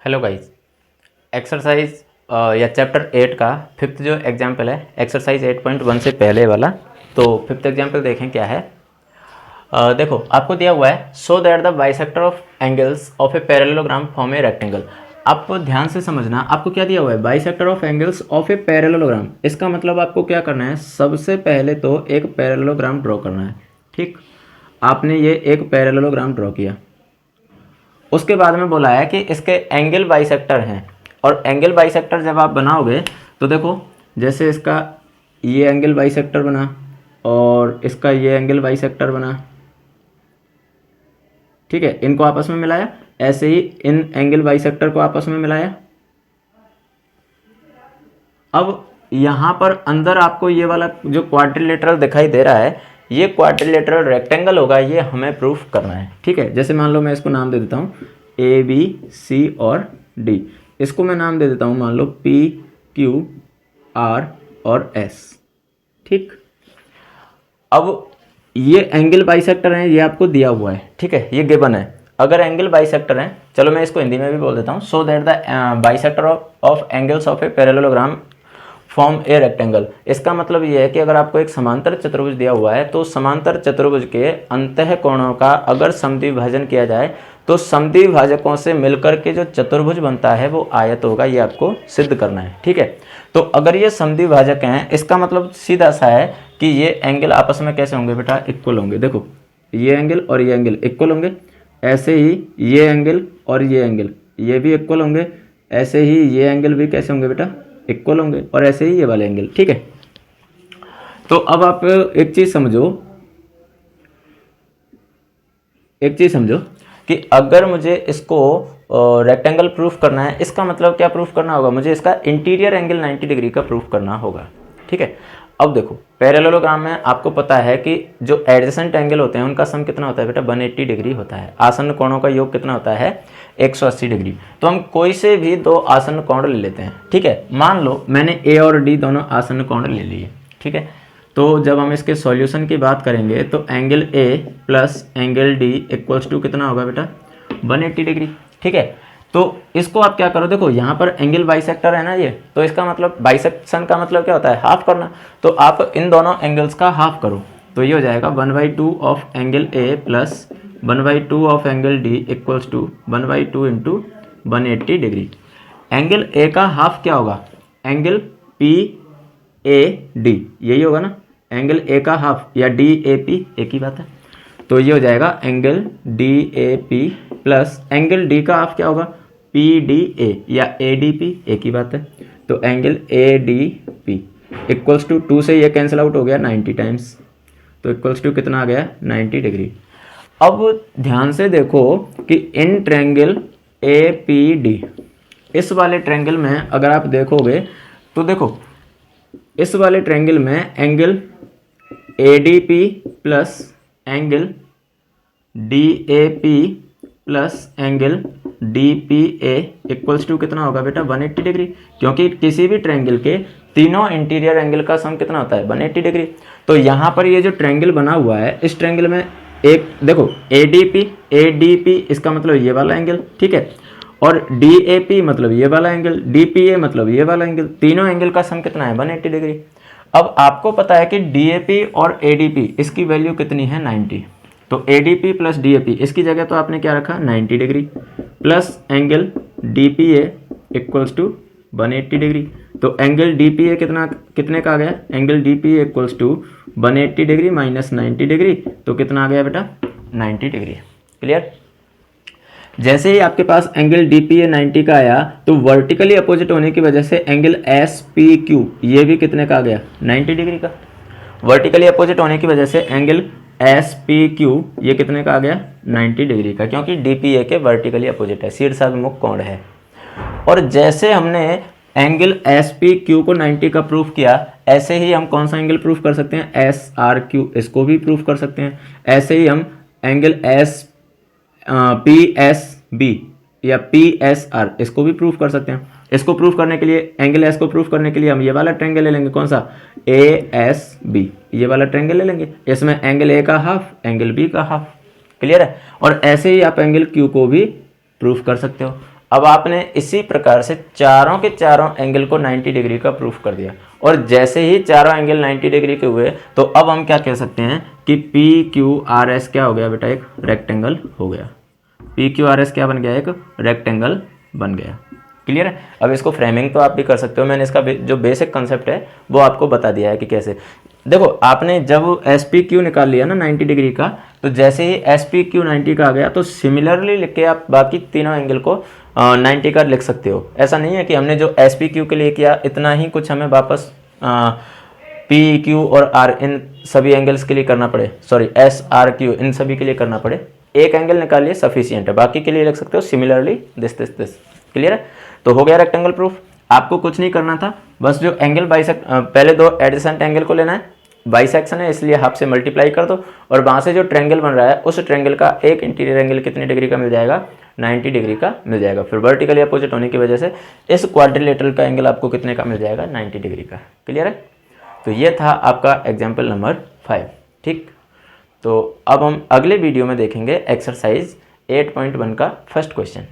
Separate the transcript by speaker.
Speaker 1: Hello guys, exercise या chapter 8 का fifth जो एग्जाम्पल है एक्सरसाइज 8.1 से पहले वाला। तो फिफ्थ एग्जाम्पल देखें क्या है। देखो आपको दिया हुआ है so that the bisector of angles of a parallelogram form a rectangle. आपको ध्यान से समझना, आपको क्या दिया हुआ है, bisector of angles of a parallelogram. इसका मतलब आपको क्या करना है, सबसे पहले तो एक पैरेललोग्राम ड्रॉ करना है। ठीक, आपने ये एक पैरेललोग्राम ड्रॉ किया, उसके बाद में बोला है कि इसके एंगल बाइसेक्टर हैं। और एंगल बाइसेक्टर जब आप बनाओगे तो देखो, जैसे इसका ये एंगल बाइसेक्टर बना और इसका ये एंगल बाइसेक्टर बना, ठीक है, इनको आपस में मिलाया, ऐसे ही इन एंगल बाइसेक्टर को आपस में मिलाया। अब यहाँ पर अंदर आपको ये वाला जो क्वाड्रिलेटरल दिखाई दे रहा है, ये क्वाड्रिलेटरल रेक्टेंगल होगा, ये हमें प्रूफ करना है। ठीक है, जैसे मान लो मैं इसको नाम दे देता हूँ ए बी सी और डी। इसको मैं नाम दे देता हूँ मान लो पी क्यू आर और एस। ठीक, अब ये एंगल बाइसेक्टर हैं, ये आपको दिया हुआ है, ठीक है, ये गिवन है। अगर एंगल बाइसेक्टर हैं, चलो मैं इसको हिंदी में भी बोल देता हूँ, so that the bisector of angles of a parallelogram form a rectangle. इसका मतलब ये है कि अगर आपको एक समांतर चतुर्भुज दिया हुआ है तो समांतर चतुर्भुज के अंतः कोणों का अगर समद्विभाजन किया जाए तो समद्विभाजकों से मिलकर के जो चतुर्भुज बनता है वो आयत होगा, ये आपको सिद्ध करना है। ठीक है, तो अगर ये समद्विभाजक हैं, इसका मतलब सीधा सा है कि ये एंगल आपस में कैसे होंगे बेटा, इक्वल होंगे। देखो ये एंगल और ये एंगल इक्वल होंगे, ऐसे ही ये एंगल और ये एंगल ये भी इक्वल होंगे, ऐसे ही ये एंगल भी कैसे होंगे बेटा, इक्वल होंगे, और ऐसे ही ये वाले एंगल। ठीक है, तो अब आप एक चीज समझो कि अगर मुझे इसको रेक्टेंगल प्रूफ करना है, इसका मतलब क्या प्रूफ करना होगा, मुझे इसका इंटीरियर एंगल 90 डिग्री का प्रूफ करना होगा। ठीक है, अब देखो पैरेललोग्राम में आपको पता है कि जो एडजेसेंट एंगल होते हैं उनका सम कितना होता है बेटा, 180 डिग्री होता है। आसन्न कोणों का योग कितना होता है, 180 डिग्री। तो हम कोई से भी दो आसन्न कोण ले लेते हैं। ठीक है, मान लो मैंने ए और डी दोनों आसन्न कोण ले लिए। ठीक है, तो जब हम इसके सॉल्यूशन की बात करेंगे तो angle A plus angle D equals to कितना होगा बेटा, 180 डिग्री। ठीक है, तो इसको आप क्या करो, देखो यहाँ पर एंगल बाइसेक्टर है ना ये, तो इसका मतलब बाइसेक्शन का मतलब क्या होता है, हाफ करना। तो आप इन दोनों एंगल्स का हाफ करो, तो ये हो जाएगा 1/2 of angle A plus 1/2 of angle D equals to 1/2 into 180 degree. Angle A का हाफ क्या होगा, एंगल पी ए डी, यही होगा ना, एंगल ए का हाफ या डी ए पी एक ही बात है। तो ये हो जाएगा angle D A P plus angle D का हाफ क्या होगा, पी डी ए या ए डी पी एक ही बात है। तो angle A D P equals to 2 से ये कैंसिल आउट हो गया 90 टाइम्स, तो इक्वल्स टू कितना आ गया, 90 डिग्री। अब ध्यान से देखो कि in triangle A P D, इस वाले ट्रायंगल में अगर आप देखोगे तो देखो इस वाले ट्रायंगल में angle A D P plus angle D A P plus angle D P A equals to कितना होगा बेटा, 180 डिग्री। क्योंकि किसी भी ट्रायंगल के तीनों इंटीरियर एंगल का सम कितना होता है, 180 डिग्री। तो यहाँ पर ये जो ट्रायंगल बना हुआ है, इस ट्रायंगल में एक देखो ए डी पी इसका मतलब ये वाला एंगल, ठीक है, और डी ए पी मतलब ये वाला एंगल, डी पी ए मतलब ये वाला एंगल, तीनों एंगल का सम कितना है, 180 डिग्री। अब आपको पता है कि डी ए पी और ए डी पी इसकी वैल्यू कितनी है, 90। तो A D P plus D A P इसकी जगह तो आपने क्या रखा, 90 degree plus angle D P A equals to 180 degree. तो एंगल डी पी ए कितने का आ गया, angle D P A equals to 180 degree minus 90 degree, तो कितना आ गया बेटा, 90 डिग्री। क्लियर। जैसे ही आपके पास एंगल डी पी ए 90 का आया तो वर्टिकली अपोजिट होने की वजह से एंगल एस पी क्यू ये भी कितने का आ गया, 90 डिग्री का। वर्टिकली अपोजिट होने की वजह से एंगल एस पी क्यू ये कितने का आ गया, 90 डिग्री का, क्योंकि डी पी ए के वर्टिकली अपोजिट है, शीर्षाभिमुख कोण है। और जैसे हमने एंगल एस पी क्यू को 90 का प्रूफ किया, ऐसे ही हम कौन सा एंगल प्रूफ कर सकते हैं, एस आर क्यू, इसको भी प्रूफ कर सकते हैं। ऐसे ही हम angle S P S B या पी एस आर इसको भी प्रूफ कर सकते हैं। इसको प्रूफ करने के लिए, एंगल एस को प्रूफ करने के लिए हम ये वाला ट्रायंगल ले लेंगे, कौन सा, ए एस बी, ये वाला ट्रायंगल ले लेंगे। इसमें एंगल ए का हाफ, एंगल बी का हाफ। क्लियर है। और ऐसे ही आप एंगल क्यू को भी प्रूफ कर सकते हो। अब आपने इसी प्रकार से चारों के चारों एंगल को 90 डिग्री का प्रूफ कर दिया, और जैसे ही चारों एंगल 90 डिग्री के हुए तो अब हम क्या कह सकते हैं कि पी क्यू आर एस क्या हो गया बेटा, एक रेक्टेंगल हो गया। पी क्यू आर एस क्या बन गया, एक रेक्टेंगल बन गया। क्लियर है। अब इसको फ्रेमिंग तो आप भी कर सकते हो, मैंने इसका जो बेसिक कंसेप्ट है वो आपको बता दिया है कि कैसे। देखो आपने जब एस पी क्यू निकाल लिया ना 90 डिग्री का, तो जैसे ही एस पी क्यू 90 का आ गया तो सिमिलरली लिख के आप बाकी तीनों एंगल को 90 का लिख सकते हो। ऐसा नहीं है कि हमने जो एस पी क्यू के लिए किया इतना ही कुछ हमें वापस पी क्यू और आर इन सभी एंगल्स के लिए करना पड़े, sorry S R Q in सभी के लिए करना पड़े। एक एंगल निकालिए सफिशियंट है, बाकी के लिए लिख सकते हो similarly this this this. Clear है। तो हो गया रेक्टेंगल प्रूफ। आपको कुछ नहीं करना था, बस जो एंगल पहले दो एडजेसेंट एंगल को लेना है, बाइसेक्शन है इसलिए हाफ से मल्टीप्लाई कर दो, और वहाँ से जो ट्रायंगल बन रहा है उस ट्रायंगल का एक इंटीरियर एंगल कितने डिग्री का मिल जाएगा, 90 डिग्री का मिल जाएगा। फिर वर्टिकली अपोजिट होने की वजह से इस क्वाड्रिलेटरल का एंगल आपको कितने का मिल जाएगा, 90 डिग्री का। क्लियर है। तो ये था आपका एग्जाम्पल नंबर 5। ठीक, तो अब हम अगले वीडियो में देखेंगे एक्सरसाइज 8.1 का फर्स्ट क्वेश्चन।